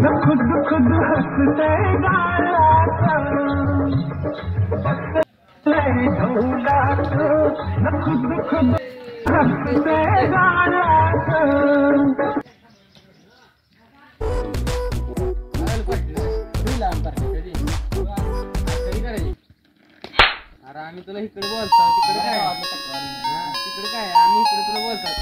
खुद खुद हंसते झूला न खुद खुद हंसते अरे आम्ही तुला इकडे बोलतो तिकडे काय तिकडे काय आम्ही इकडे तुला बोलतात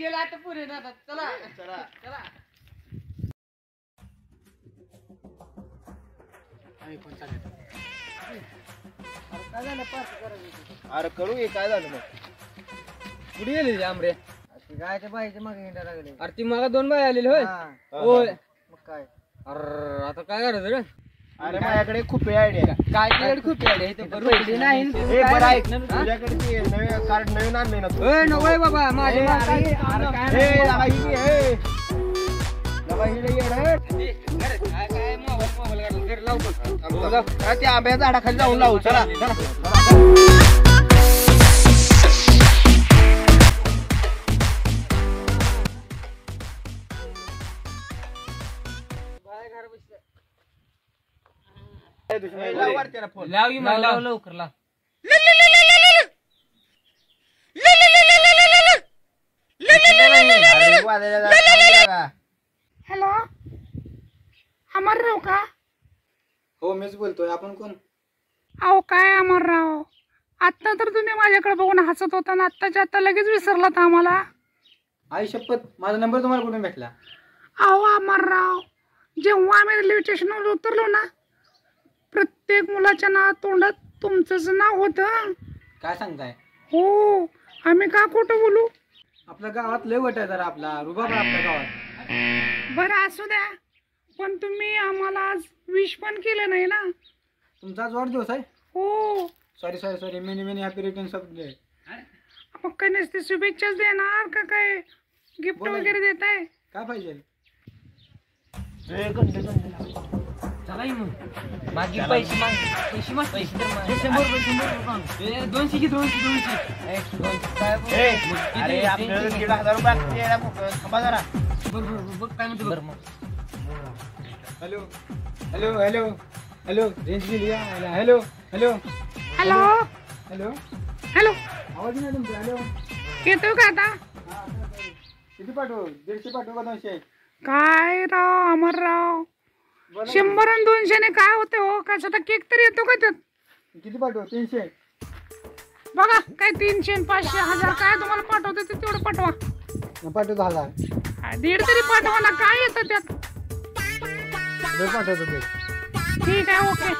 गेले आता पुरे चला चला चला अरे करू काय झालं मग कुठे गेली आमरे गायच्या बाईच्या मागे हिंडा लागले. अरे ती मला 2 बाई आलेली होय होय मग काय अरे आता काय करायचं रे अरे माझ्याकडे खूप आयडिया काय तुझ्याकडे खूप आले रुपये नाही बरं ऐक ना तुझ्याकडे ते नवीन कार्ड नवीन आणले ना तू नवय बाबा माझे त्या आंब्या झाडाखाली जाऊन लावू चला लाव लवकर लाव हॅलो अमरराव का? हो मीच बोलतोय. आपण कोण? अहो काय अमरराव, आत्ता तर तुम्ही माझ्याकडे बघून हसत होता ना, आत्ताच्या आत्ता लगेच विसरलात आम्हाला. आई शपथ, माझा नंबर तुम्हाला कुठून भेटला? अहो अमरराव, जेव्हा आम्ही रेल्वे स्टेशनवर उतरलो ना, प्रत्येक मुलाच्या तोंडात तुमचंच नाव होतं. काय सांगताय? हो, आम्ही का खोटं बोलू? आपल्या गावात लय वट आहे जरा, आपला रुबाब आहे आपल्या गावात. बरं असू द्या, पण तुम्ही आम्हाला आज विश पण केलं नाही ना. तुमचा आज वाढदिवस आहे? हो. Sorry sorry sorry, many many happy returns of day. मग काय नसते शुभेच्छाच देणार का, काय गिफ्ट वगैरे देत आहे? काय पाहिजे? चला मग मागे पैसे माग, पैसे माग, पैसे तर माग. 100 200 की 200 अरे आपल्याला 1,500 रुपये थांबा जरा. बघ काय म्हणतो बरं मग. Hello hello hello hello, range गेली. Hello hello hello hello hello, आवाज नाही तुमचा. हॅलो, येतो का आता? किती पाठवू? 150 पाठवू का 200? काय राव अमरराव, 100 आणि 200 ने काय होते हो? कशाचा केक तरी येतो का त्यात? किती पाठवू? 300. बघा काय 300 500 1000 काय तुम्हाला पाठवते ते तेवढं पाठवा. पाठवतो 1000. 1.5 तरी पाठवा ना, काय येतं त्यात? पाठवतो ते. ठीक आहे, ओके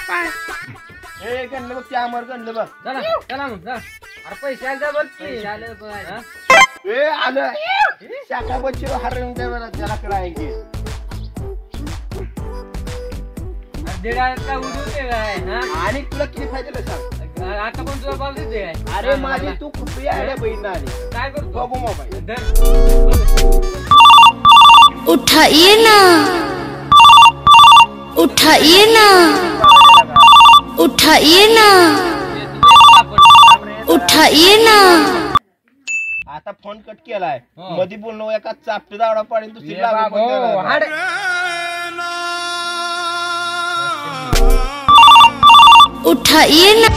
बाय. हे गणलं बघ, ते अमर गणलं बघ. चला चला मग. अरे पैसे आले बघ, पैसे आले बघ. ए आलं शाखा बच्ची हरवून त्याला करायचे. 1,500 उडून दे काय. आणि तुला किती फायदे सांग आता पण तुला पाव देते काय? अरे माझी तू खूप आयडिया बघितला. आली काय करतो बघू मोबाईल. उठाइए ना, उठाइए ना, उठाइए ना, उठाइए ना. आता फोन कट केलाय, मध्ये बोलणं एका चापटी दावडा पाडीन दुसरी उठाइए ना.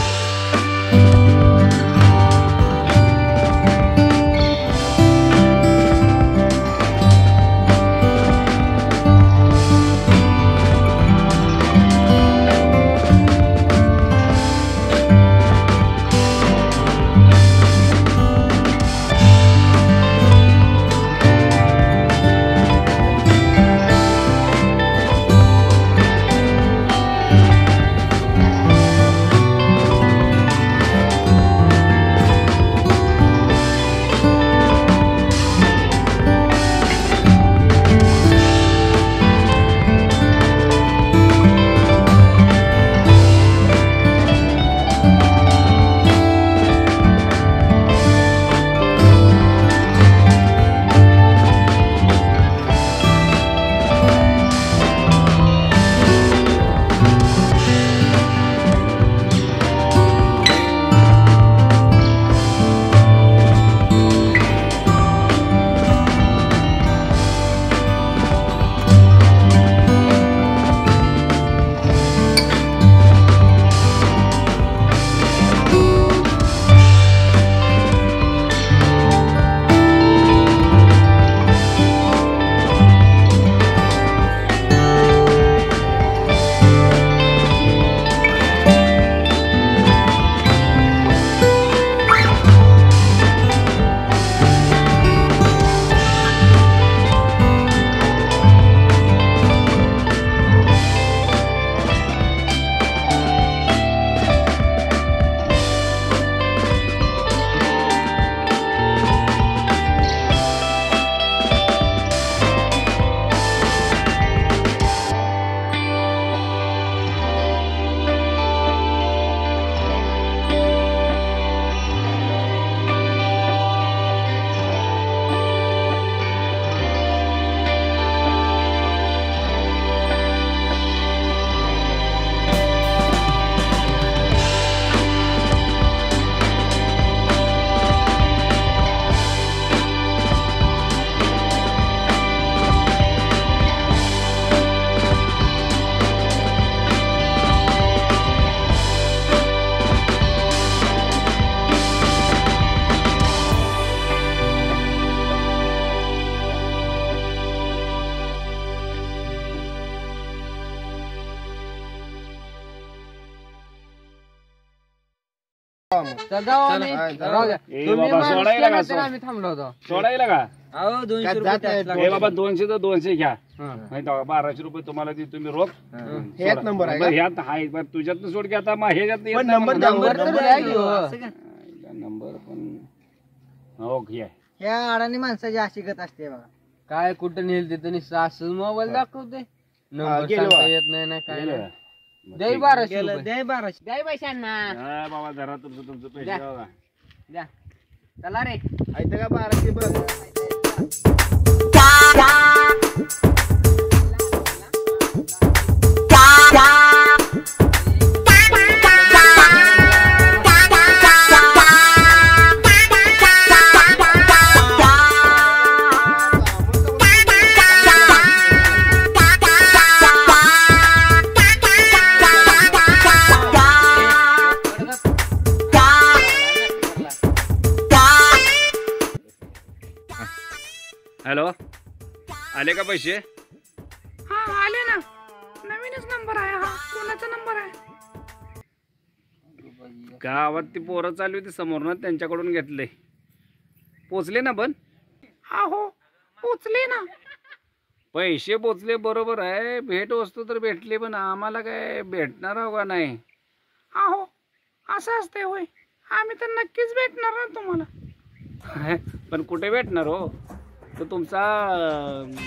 जावा मग. चल जाऊ आम्ही. हा, चला. राहू द्या. ए तुम्ही बाबा, माणूस सोडायला केला का तर आम्ही थांबलो होतो. सोडायला का अहो 200 काय रुपये जात नाही. tax लागतो. ए बाबा 200 तर 200 घ्या हा. माहिती आहे का? 1200 रुपये तुम्हाला ती तुम्ही रोख हे एक नंबर आहे का? ह्यात आहे पण तुझ्यात सोड की आता ह्याच्यात येत पण नाही नंबर मला. द्या. नंबर तर नंबर द्या आहे की हो. नंबर पण हो घ्या. या अडाणी माणसाची अशी गत असते बघा. काय कुठं नेल तिथं नुसतं असं मोबाईल दाखवते. नंबर गेलो. सांगता येत नाही ना काय नाही. द्याय 1200 रुपये. द्याय 1200. द्याय पैशांना. हा बाबा जरा तुमचं पैसे द्या. द्या. द्या. चला रे. ऐकतं का 1200 बघ. हॅलो आले का पैसे? हा आले ना. नवीनच नंबर आहे हा. कोणाचा नंबर आहे? गावात ती पोरं चालू होती समोर ना त्यांच्याकडून घेतले. पोचले ना पण हा हो पोचले ना. पैसे पोचले बरोबर आहे. भेट वस्तू तर भेटली पण आम्हाला काय भेटणार हो का नाही? हा हो असं असते होय. आम्ही तर नक्कीच भेटणार ना तुम्हाला. पण कुठे भेटणार हो? तो तुमचा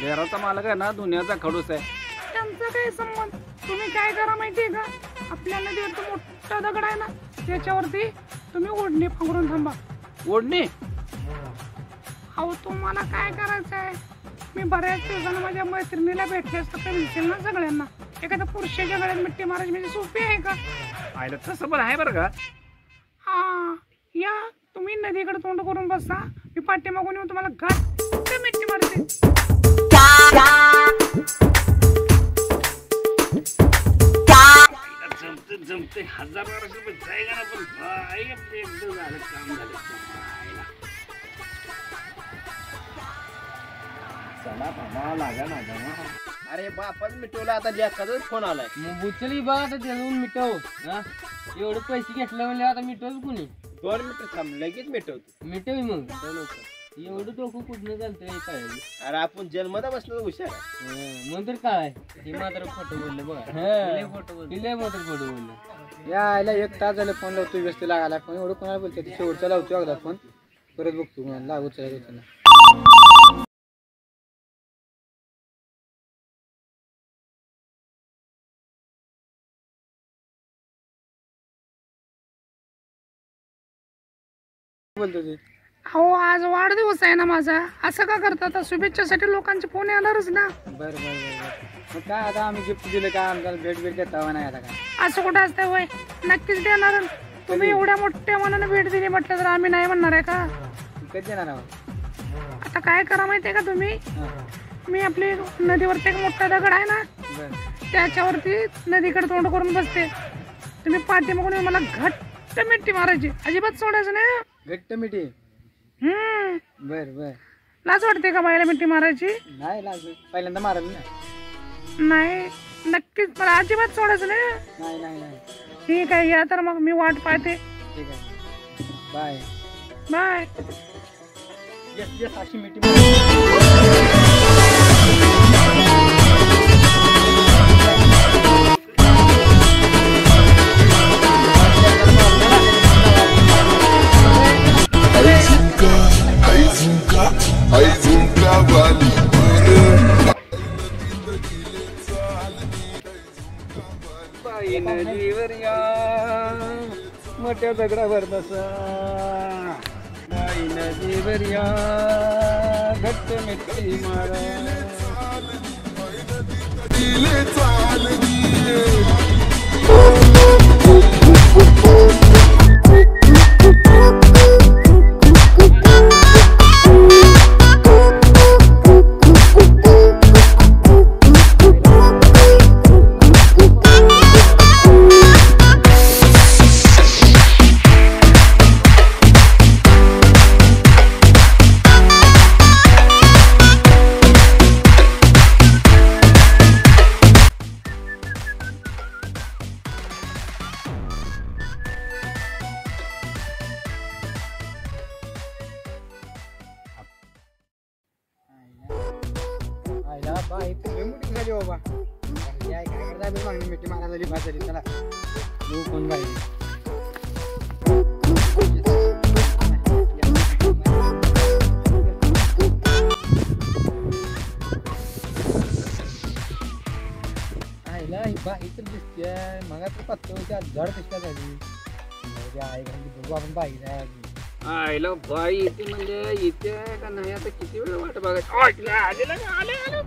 घराचा मालक आहे ना दुनियाचा खडूस आहे. त्यांचा काही संबंध. तुम्ही काय करा माहितीये का? आपल्या नदीवरती मोठा दगड आहे ना त्याच्यावरती तुम्ही ओढणी पांघरून थांबा. ओढणी अहो तुम्हाला काय करायचं आहे? मी बऱ्याच दिवसानं माझ्या मैत्रिणीला भेटले असतं तर विचारेल ना सगळ्यांना. एखाद्या पुरुषाच्या गळ्यात मिठी मारायची म्हणजे सोपी आहे का? आयला तसं पण आहे बरं का. हा या तुम्ही नदीकडे तोंड करून बसा. मी पाठीमागून येऊन तुम्हाला घट्ट मिठी मारते. जमते जमते 1000-1200 रुपये जायगा ना पण भाई आपले एकदम झालं काम झालं. चला बाबा लागा ना जमा. अरे बापाच मिटवला आता लेखाचाच फोन आलाय. मग उचली बघ आता त्याला मिटव. हा एवढे पैसे घेतले म्हणजे आता मिटवल कुणी? 2 मिनिटं थांब लगेच मिटवतो. मिटवी मग एवढं डोकं कुठनं चालतंय काय? अरे आपण जन्मदा बसलो हुशार आहे. मग तर काय हे मात्र खोटं बोलले बघा. लय मात्र खोटं बोलले. या आयला 1 तास झालं फोन लावतो व्यस्त लागायला. फोन एवढं कोणाला बोलते? शेवटचा लावतो एकदा फोन परत बघतो लागू चला. बोलतो ते अहो आज वाढदिवस आहे ना माझा. असं का करतात? शुभेच्छासाठी लोकांचे फोन येणारच ना. बरं बरं बरं. मग काय आता आम्ही गिफ्ट दिलं का? आमच्याला भेट भेट देता नाही आता काय? असं कुठं असतं होय? नक्कीच देणार. तुम्ही एवढ्या मोठ्या मनानं भेट दिली म्हटलं तर आम्ही नाही म्हणणार आहे का? कधी देणार आहोत? आता काय करा माहितीये का तुम्ही? मी आपली नदीवरती एक मोठा दगड आहे ना बरं त्याच्यावरती नदीकडे तोंड करून बसते. तुम्ही पाठीमागून येऊन मला घट्ट मिठी मारायची. अजिबात सोडायचं नाही. घट्ट मिठी. बर बर. लाज वाटते का बायला मिठी मारायची? नाही लागलं. पहिल्यांदा मारल ना. नाही नक्कीच मला अजिबात सोडायचं नाही. नाही नाही नाही. ठीक आहे या तर मग मी वाट पाहते. ठीक आहे बाय बाय. अशी मिठी. नदीवर या मोठ्या दगडावर बसा. नदीवर या घट्ट मिठी मारा. आयला बाई तुझी मोठी झाली बाबा काय करता मागणी मिठी मारा झाली भात झाली चला बघू कोण बाई आईला ही बाई तर दिसते मग आता पत्त्यावरची आज झाड कशी काय झाली आई घाली बघू आपण बाई नाही आईला बाई येते म्हणजे येते का नाही आता किती वेळ वाट बघायची आलेला का आले आले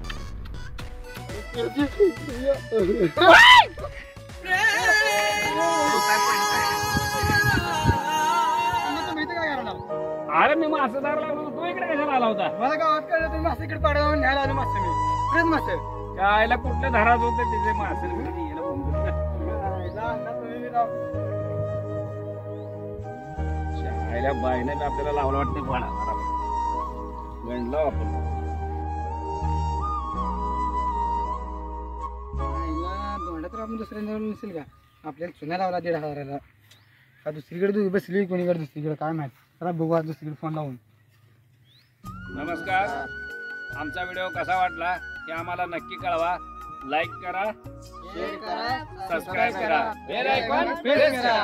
अरे मी मासे धरायला लागलो तू इकडे कशाला आला होता मला गावात कळलं तुम्ही मासे इकडे पाडा न्यायला आलो मासे मी खरंच मासे आईला कुठल्या धरात होते तिथे मासे आईला बाईने आपल्याला लावलं वाटतं पाडा गणलो आपण दोंडा तर आपण दुसऱ्यांदा नसेल का आपल्याला चुना लावला 1,500 का दुसरीकडे बसली कोणीकडे दुसरीकडे काय माहिती चला बघू आज दुसरीकडे फोन लावून नमस्कार आमचा व्हिडिओ कसा वाटला हे आम्हाला नक्की कळवा लाईक करा शेअर करा सबस्क्राईब करा बेल आयकॉन प्रेस करा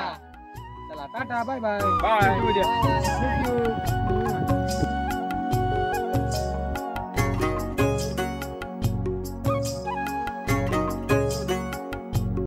चला टाटा बाय बाय बाय थँक्यू